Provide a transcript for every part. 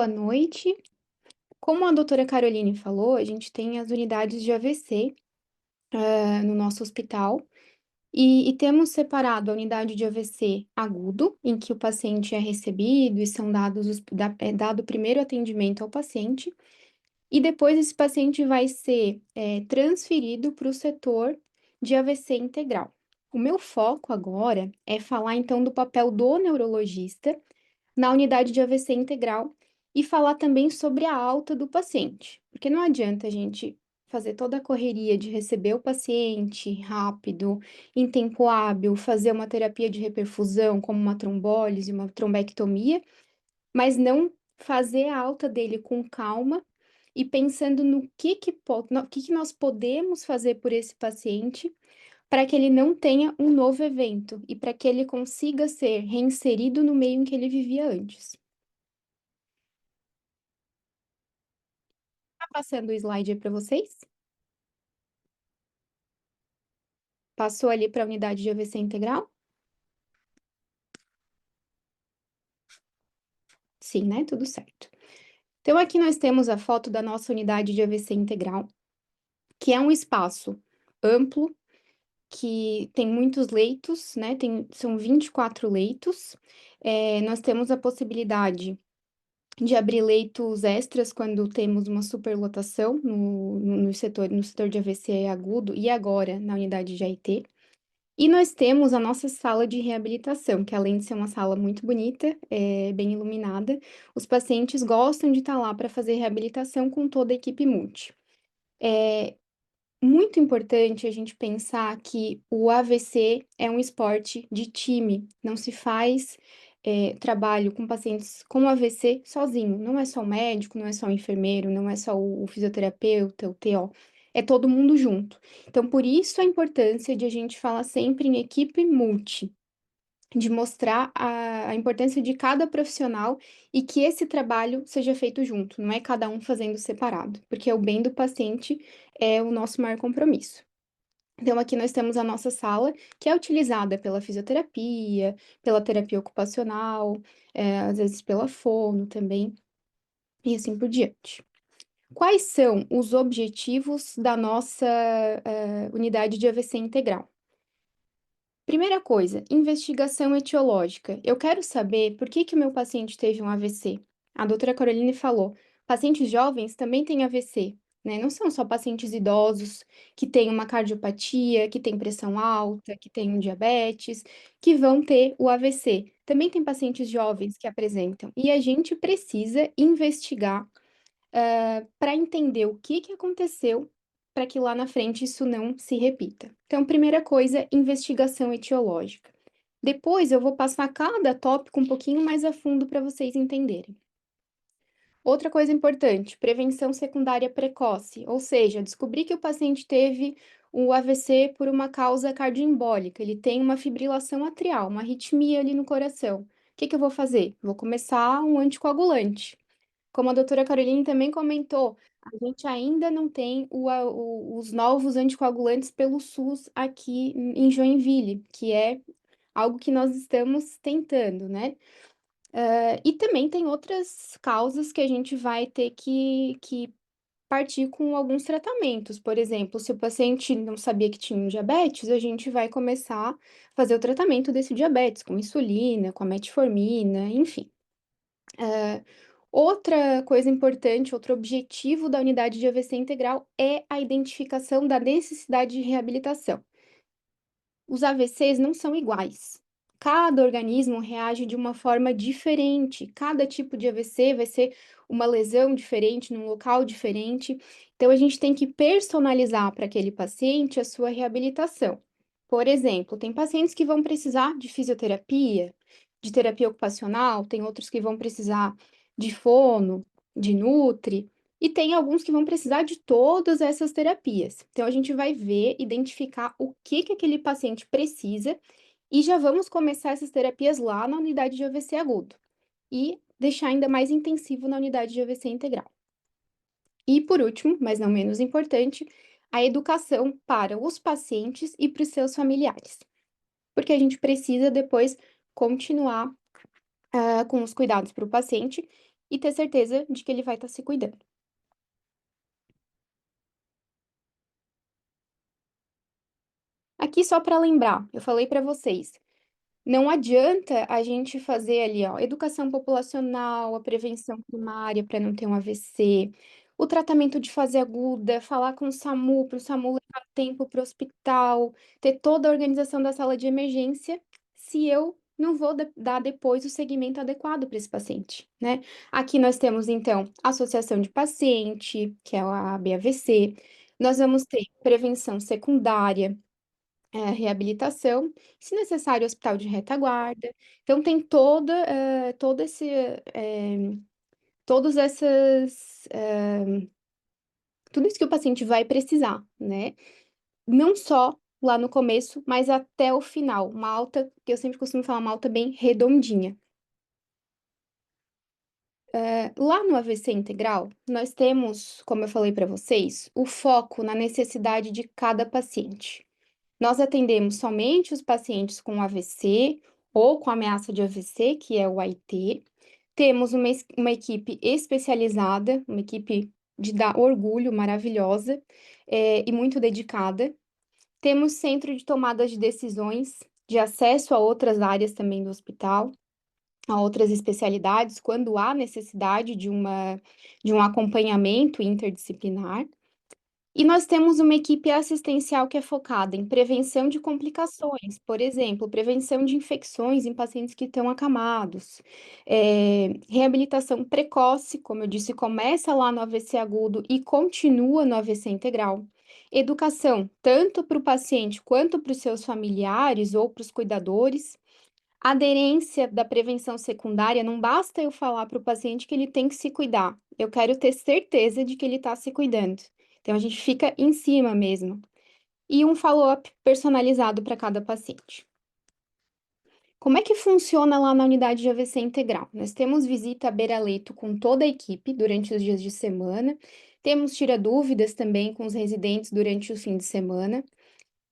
Boa noite. Como a doutora Caroline falou, a gente tem as unidades de AVC, no nosso hospital, e temos separado a unidade de AVC agudo, em que o paciente é recebido e são dados é dado o primeiro atendimento ao paciente, e depois esse paciente vai ser, transferido para o setor de AVC integral. O meu foco agora é falar então do papel do neurologista na unidade de AVC integral e falar também sobre a alta do paciente, porque não adianta a gente fazer toda a correria de receber o paciente rápido, em tempo hábil, fazer uma terapia de reperfusão, como uma trombólise, uma trombectomia, mas não fazer a alta dele com calma e pensando no que nós podemos fazer por esse paciente para que ele não tenha um novo evento e para que ele consiga ser reinserido no meio em que ele vivia antes. Tá passando o slide aí para vocês? Passou ali para a unidade de AVC integral? Sim, né? Tudo certo. Então, aqui nós temos a foto da nossa unidade de AVC integral, que é um espaço amplo, que tem muitos leitos, né? São 24 leitos. Nós temos a possibilidade de abrir leitos extras quando temos uma superlotação no setor de AVC agudo e agora na unidade de AIT. E nós temos a nossa sala de reabilitação, que além de ser uma sala muito bonita, bem iluminada, os pacientes gostam de estar lá para fazer reabilitação com toda a equipe multi. É muito importante a gente pensar que o AVC é um esporte de time, não se faz trabalho com pacientes com AVC sozinho, não é só o médico, não é só o enfermeiro, não é só o fisioterapeuta, o TO, é todo mundo junto. Então, por isso a importância de a gente falar sempre em equipe multi, de mostrar a importância de cada profissional e que esse trabalho seja feito junto, não é cada um fazendo separado, porque o bem do paciente é o nosso maior compromisso. Então, aqui nós temos a nossa sala, que é utilizada pela fisioterapia, pela terapia ocupacional, às vezes pela fono também, e assim por diante. Quais são os objetivos da nossa unidade de AVC integral? Primeira coisa, investigação etiológica. Eu quero saber por que que o meu paciente teve um AVC. A doutora Caroline falou, pacientes jovens também têm AVC, né? Não são só pacientes idosos que têm uma cardiopatia, que têm pressão alta, que têm um diabetes, que vão ter o AVC. Também tem pacientes jovens que apresentam. E a gente precisa investigar para entender o que que aconteceu para que lá na frente isso não se repita. Então, primeira coisa, investigação etiológica. Depois eu vou passar cada tópico um pouquinho mais a fundo para vocês entenderem. Outra coisa importante, prevenção secundária precoce, ou seja, descobrir que o paciente teve o AVC por uma causa cardioembólica, ele tem uma fibrilação atrial, uma arritmia ali no coração. O que que eu vou fazer? Vou começar um anticoagulante. Como a doutora Caroline também comentou, a gente ainda não tem os novos anticoagulantes pelo SUS aqui em Joinville, que é algo que nós estamos tentando, né? E também tem outras causas que a gente vai ter que partir com alguns tratamentos. Por exemplo, se o paciente não sabia que tinha um diabetes, a gente vai começar a fazer o tratamento desse diabetes, com insulina, com a metformina, enfim. Outra coisa importante, outro objetivo da unidade de AVC integral é a identificação da necessidade de reabilitação. Os AVCs não são iguais. Cada organismo reage de uma forma diferente. Cada tipo de AVC vai ser uma lesão diferente, num local diferente. Então, a gente tem que personalizar para aquele paciente a sua reabilitação. Por exemplo, tem pacientes que vão precisar de fisioterapia, de terapia ocupacional, tem outros que vão precisar de fono, de nutri. E tem alguns que vão precisar de todas essas terapias. Então, a gente vai ver, identificar o que que aquele paciente precisa e já vamos começar essas terapias lá na unidade de AVC agudo e deixar ainda mais intensivo na unidade de AVC integral. E por último, mas não menos importante, a educação para os pacientes e para os seus familiares, porque a gente precisa depois continuar com os cuidados para o paciente e ter certeza de que ele vai estar se cuidando. Aqui só para lembrar, eu falei para vocês, não adianta a gente fazer ali, ó, educação populacional, a prevenção primária para não ter um AVC, o tratamento de fase aguda, falar com o SAMU, para o SAMU levar tempo para o hospital, ter toda a organização da sala de emergência, se eu não vou dar depois o segmento adequado para esse paciente, né? Aqui nós temos, então, associação de paciente, que é a BAVC, nós vamos ter prevenção secundária, reabilitação, se necessário, hospital de retaguarda. Então, tem todo esse, todos essas, tudo isso que o paciente vai precisar, né? Não só lá no começo, mas até o final. Uma alta, que eu sempre costumo falar, uma alta bem redondinha. Lá no AVC integral, nós temos, como eu falei para vocês, o foco na necessidade de cada paciente. Nós atendemos somente os pacientes com AVC ou com ameaça de AVC, que é o AIT. Temos uma equipe especializada, uma equipe de dar orgulho, maravilhosa, e muito dedicada. Temos centro de tomada de decisões, de acesso a outras áreas também do hospital, a outras especialidades, quando há necessidade de um acompanhamento interdisciplinar. E nós temos uma equipe assistencial que é focada em prevenção de complicações, por exemplo, prevenção de infecções em pacientes que estão acamados, reabilitação precoce, como eu disse, começa lá no AVC agudo e continua no AVC integral. Educação, tanto para o paciente quanto para os seus familiares ou para os cuidadores. Aderência da prevenção secundária, não basta eu falar para o paciente que ele tem que se cuidar, eu quero ter certeza de que ele está se cuidando. Então, a gente fica em cima mesmo. E um follow-up personalizado para cada paciente. Como é que funciona lá na unidade de AVC integral? Nós temos visita à beira-leito com toda a equipe durante os dias de semana, temos tira-dúvidas também com os residentes durante o fim de semana.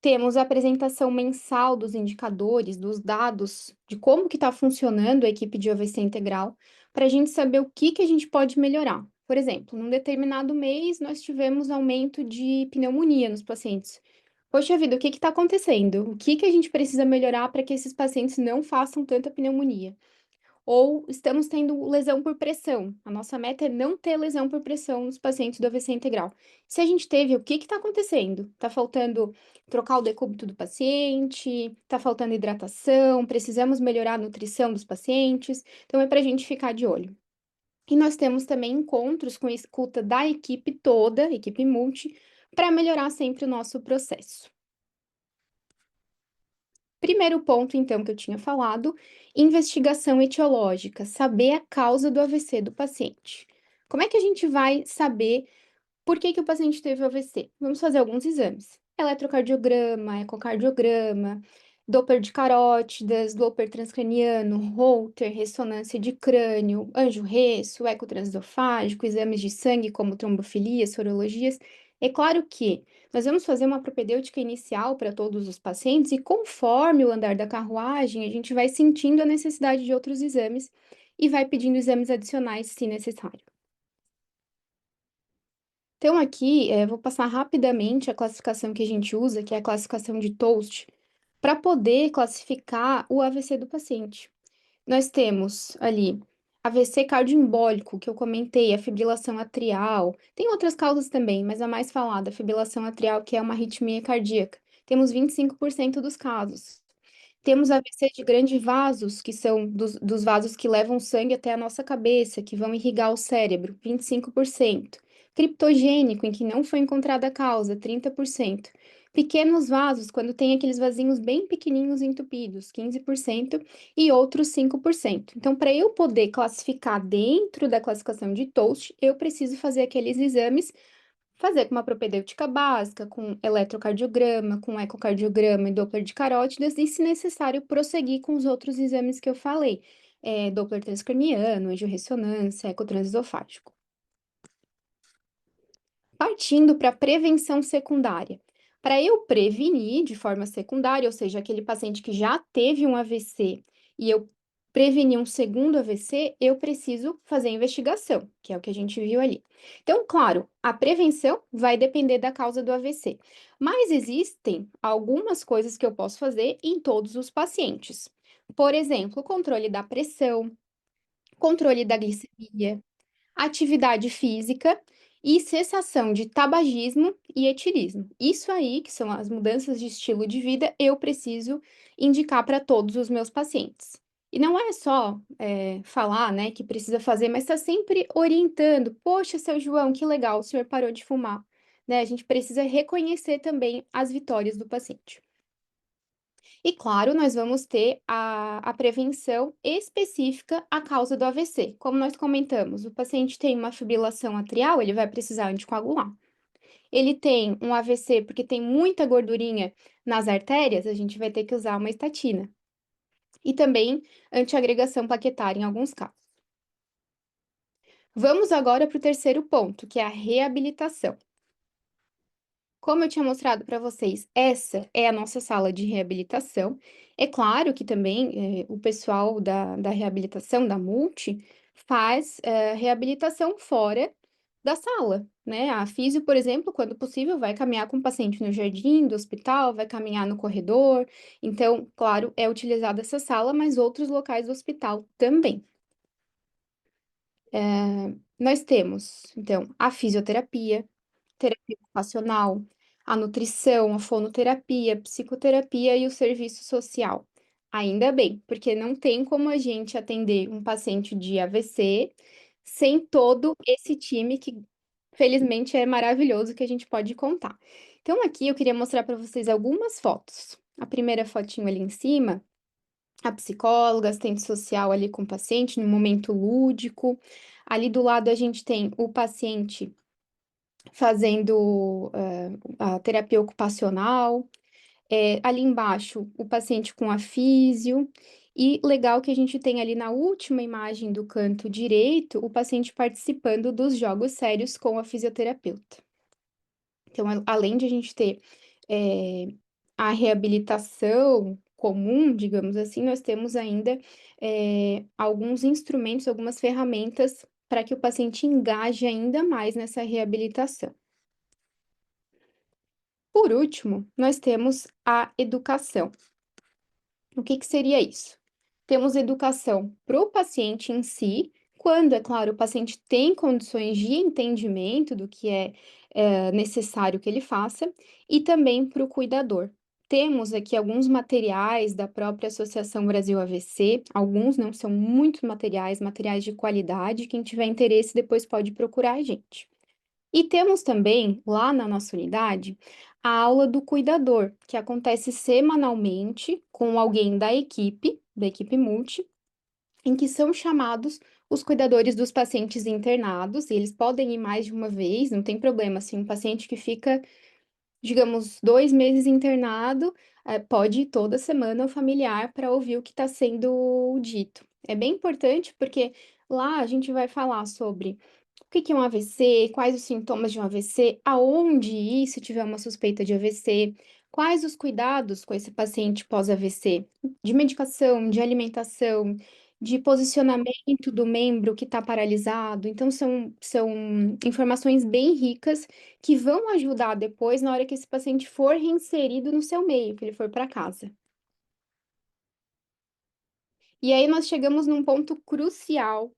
Temos a apresentação mensal dos indicadores, dos dados, de como que está funcionando a equipe de AVC integral, para a gente saber o que que a gente pode melhorar. Por exemplo, num determinado mês, nós tivemos aumento de pneumonia nos pacientes. Poxa vida, o que que está acontecendo? O que que a gente precisa melhorar para que esses pacientes não façam tanta pneumonia? Ou estamos tendo lesão por pressão. A nossa meta é não ter lesão por pressão nos pacientes do AVC integral. Se a gente teve, o que está acontecendo? Está faltando trocar o decúbito do paciente, está faltando hidratação, precisamos melhorar a nutrição dos pacientes. Então, é para a gente ficar de olho. E nós temos também encontros com a escuta da equipe toda, equipe multi, para melhorar sempre o nosso processo. Primeiro ponto, então, que eu tinha falado, investigação etiológica, saber a causa do AVC do paciente. Como é que a gente vai saber por que que o paciente teve AVC? Vamos fazer alguns exames. Eletrocardiograma, ecocardiograma, Doppler de carótidas, Doppler transcraniano, Holter, ressonância de crânio, anjo-resso, eco transesofágico, exames de sangue como trombofilia, sorologias. É claro que nós vamos fazer uma propedêutica inicial para todos os pacientes e conforme o andar da carruagem, a gente vai sentindo a necessidade de outros exames e vai pedindo exames adicionais se necessário. Então, aqui, vou passar rapidamente a classificação que a gente usa, que é a classificação de Toast, para poder classificar o AVC do paciente. Nós temos ali AVC cardioembólico, que eu comentei, a fibrilação atrial. Tem outras causas também, mas a mais falada, a fibrilação atrial, que é uma arritmia cardíaca. Temos 25% dos casos. Temos AVC de grandes vasos, que são dos vasos que levam sangue até a nossa cabeça, que vão irrigar o cérebro, 25%. Criptogênico, em que não foi encontrada a causa, 30%. Pequenos vasos, quando tem aqueles vasinhos bem pequenininhos entupidos, 15%, e outros 5%. Então, para eu poder classificar dentro da classificação de Toast, eu preciso fazer aqueles exames, fazer com uma propedêutica básica, com eletrocardiograma, com ecocardiograma e Doppler de carótidas, e, se necessário, prosseguir com os outros exames que eu falei, Doppler transcraniano, angiorressonância, ecotransesofágico. Partindo para prevenção secundária. Para eu prevenir de forma secundária, ou seja, aquele paciente que já teve um AVC e eu prevenir um segundo AVC, eu preciso fazer investigação, que é o que a gente viu ali. Então, claro, a prevenção vai depender da causa do AVC, mas existem algumas coisas que eu posso fazer em todos os pacientes. Por exemplo, controle da pressão, controle da glicemia, atividade física e cessação de tabagismo e etilismo. Isso aí, que são as mudanças de estilo de vida, eu preciso indicar para todos os meus pacientes. E não é só falar, né, que precisa fazer, mas está sempre orientando. Poxa, seu João, que legal, o senhor parou de fumar. Né? A gente precisa reconhecer também as vitórias do paciente. E claro, nós vamos ter a prevenção específica à causa do AVC. Como nós comentamos, o paciente tem uma fibrilação atrial, ele vai precisar anticoagular. Ele tem um AVC porque tem muita gordurinha nas artérias, a gente vai ter que usar uma estatina. E também antiagregação plaquetária em alguns casos. Vamos agora para o terceiro ponto, que é a reabilitação. Como eu tinha mostrado para vocês, essa é a nossa sala de reabilitação. É claro que também o pessoal da reabilitação, da Multi, faz reabilitação fora da sala, né? A físio, por exemplo, quando possível, vai caminhar com o paciente no jardim do hospital, vai caminhar no corredor. Então, claro, é utilizada essa sala, mas outros locais do hospital também. Nós temos, então, a fisioterapia, terapia ocupacional, a nutrição, a fonoterapia, a psicoterapia e o serviço social. Ainda bem, porque não tem como a gente atender um paciente de AVC sem todo esse time que, felizmente, é maravilhoso que a gente pode contar. Então, aqui eu queria mostrar para vocês algumas fotos. A primeira fotinho ali em cima, a psicóloga, assistente social ali com o paciente, no momento lúdico. Ali do lado a gente tem o paciente fazendo a terapia ocupacional, ali embaixo o paciente com a físio, e legal que a gente tem ali na última imagem do canto direito, o paciente participando dos jogos sérios com a fisioterapeuta. Então, além de a gente ter eh, a reabilitação comum, digamos assim, nós temos ainda alguns instrumentos, algumas ferramentas para que o paciente engaje ainda mais nessa reabilitação. Por último, nós temos a educação. O que que seria isso? Temos educação para o paciente em si, quando, é claro, o paciente tem condições de entendimento do que é necessário que ele faça, e também para o cuidador. Temos aqui alguns materiais da própria Associação Brasil AVC, alguns não são muitos materiais, materiais de qualidade. Quem tiver interesse depois pode procurar a gente. E temos também, lá na nossa unidade, a aula do cuidador, que acontece semanalmente com alguém da equipe multi, em que são chamados os cuidadores dos pacientes internados, e eles podem ir mais de uma vez, não tem problema, assim, um paciente que fica, digamos, 2 meses internado, pode ir toda semana ao familiar para ouvir o que está sendo dito. É bem importante porque lá a gente vai falar sobre o que que é um AVC, quais os sintomas de um AVC, aonde ir se tiver uma suspeita de AVC, quais os cuidados com esse paciente pós-AVC, de medicação, de alimentação, de posicionamento do membro que está paralisado. Então, são informações bem ricas que vão ajudar depois na hora que esse paciente for reinserido no seu meio, que ele for para casa. E aí nós chegamos num ponto crucial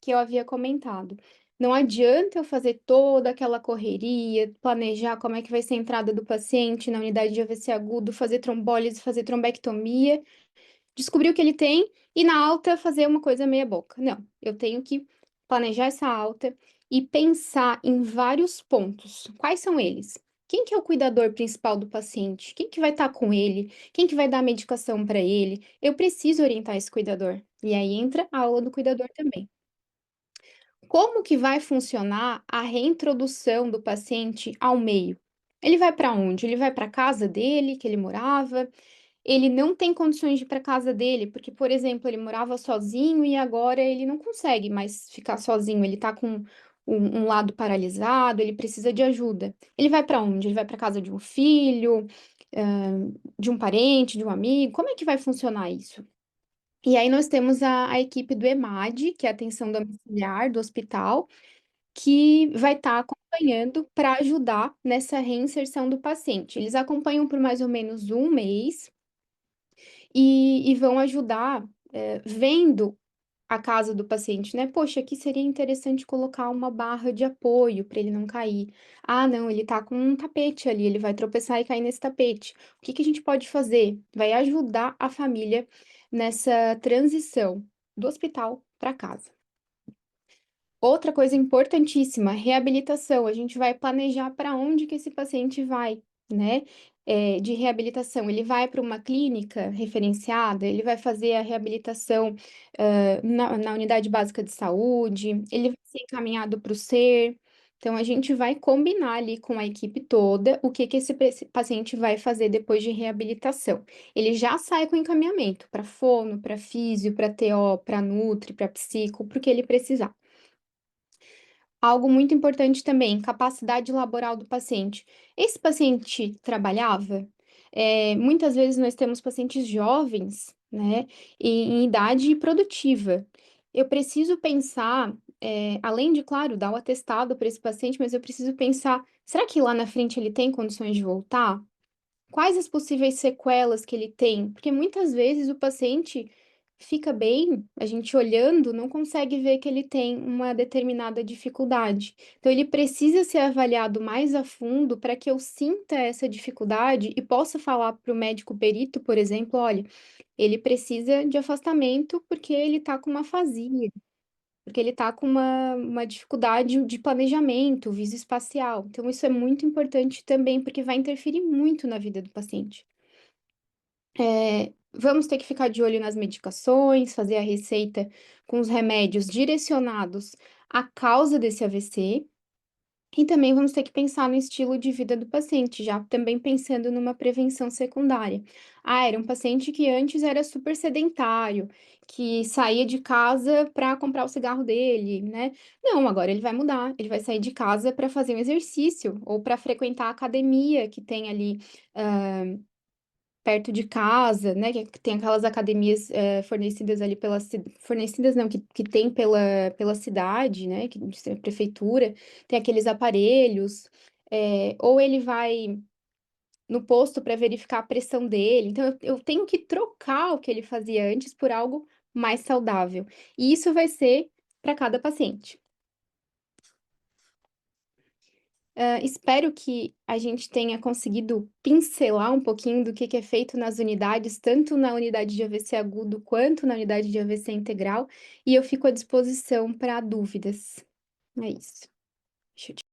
que eu havia comentado. Não adianta eu fazer toda aquela correria, planejar como é que vai ser a entrada do paciente na unidade de AVC agudo, fazer trombólise, fazer trombectomia, descobrir o que ele tem e na alta fazer uma coisa meia boca. Não, eu tenho que planejar essa alta e pensar em vários pontos. Quais são eles? Quem que é o cuidador principal do paciente? Quem que vai estar com ele? Quem que vai dar a medicação para ele? Eu preciso orientar esse cuidador. E aí entra a aula do cuidador também. Como que vai funcionar a reintrodução do paciente ao meio? Ele vai para onde? Ele vai para a casa dele, que ele morava? Ele não tem condições de ir para casa dele, porque, por exemplo, ele morava sozinho e agora ele não consegue mais ficar sozinho, ele tá com um lado paralisado, ele precisa de ajuda. Ele vai para onde? Ele vai para casa de um filho, de um parente, de um amigo? Como é que vai funcionar isso? E aí nós temos a equipe do EMAD, que é a atenção domiciliar do hospital, que vai estar acompanhando para ajudar nessa reinserção do paciente. Eles acompanham por mais ou menos um mês e vão ajudar, vendo a casa do paciente, né? Poxa, aqui seria interessante colocar uma barra de apoio para ele não cair. Ah, não, ele tá com um tapete ali, ele vai tropeçar e cair nesse tapete. O que que a gente pode fazer? Vai ajudar a família nessa transição do hospital para casa. Outra coisa importantíssima, reabilitação. A gente vai planejar para onde que esse paciente vai, né? De reabilitação. Ele vai para uma clínica referenciada, ele vai fazer a reabilitação, na unidade básica de saúde, ele vai ser encaminhado para o SER. Então, a gente vai combinar ali com a equipe toda o que que esse paciente vai fazer depois de reabilitação. Ele já sai com encaminhamento para fono, para físio, para TO, para nutri, para psico, porque ele precisar. Algo muito importante também, capacidade laboral do paciente. Esse paciente trabalhava? Muitas vezes nós temos pacientes jovens, né, em idade produtiva. Eu preciso pensar, além de, claro, dar o atestado para esse paciente, mas eu preciso pensar, será que lá na frente ele tem condições de voltar? Quais as possíveis sequelas que ele tem? Porque muitas vezes o paciente fica bem, a gente olhando não consegue ver que ele tem uma determinada dificuldade. Então, ele precisa ser avaliado mais a fundo para que eu sinta essa dificuldade e possa falar para o médico perito, por exemplo, olha, ele precisa de afastamento porque ele está com uma afasia, porque ele está com uma dificuldade de planejamento visoespacial. Então, isso é muito importante também, porque vai interferir muito na vida do paciente. Vamos ter que ficar de olho nas medicações, fazer a receita com os remédios direcionados à causa desse AVC. E também vamos ter que pensar no estilo de vida do paciente, já também pensando numa prevenção secundária. Ah, era um paciente que antes era super sedentário, que saía de casa para comprar o cigarro dele, né? Não, agora ele vai mudar, ele vai sair de casa para fazer um exercício ou para frequentar a academia que tem ali perto de casa, né? Que tem aquelas academias fornecidas ali fornecidas não, que tem pela cidade, né? Que a prefeitura tem aqueles aparelhos, ou ele vai no posto para verificar a pressão dele. Então eu tenho que trocar o que ele fazia antes por algo mais saudável. E isso vai ser para cada paciente. Espero que a gente tenha conseguido pincelar um pouquinho do que é feito nas unidades, tanto na unidade de AVC agudo quanto na unidade de AVC integral, e eu fico à disposição para dúvidas. É isso. Deixa eu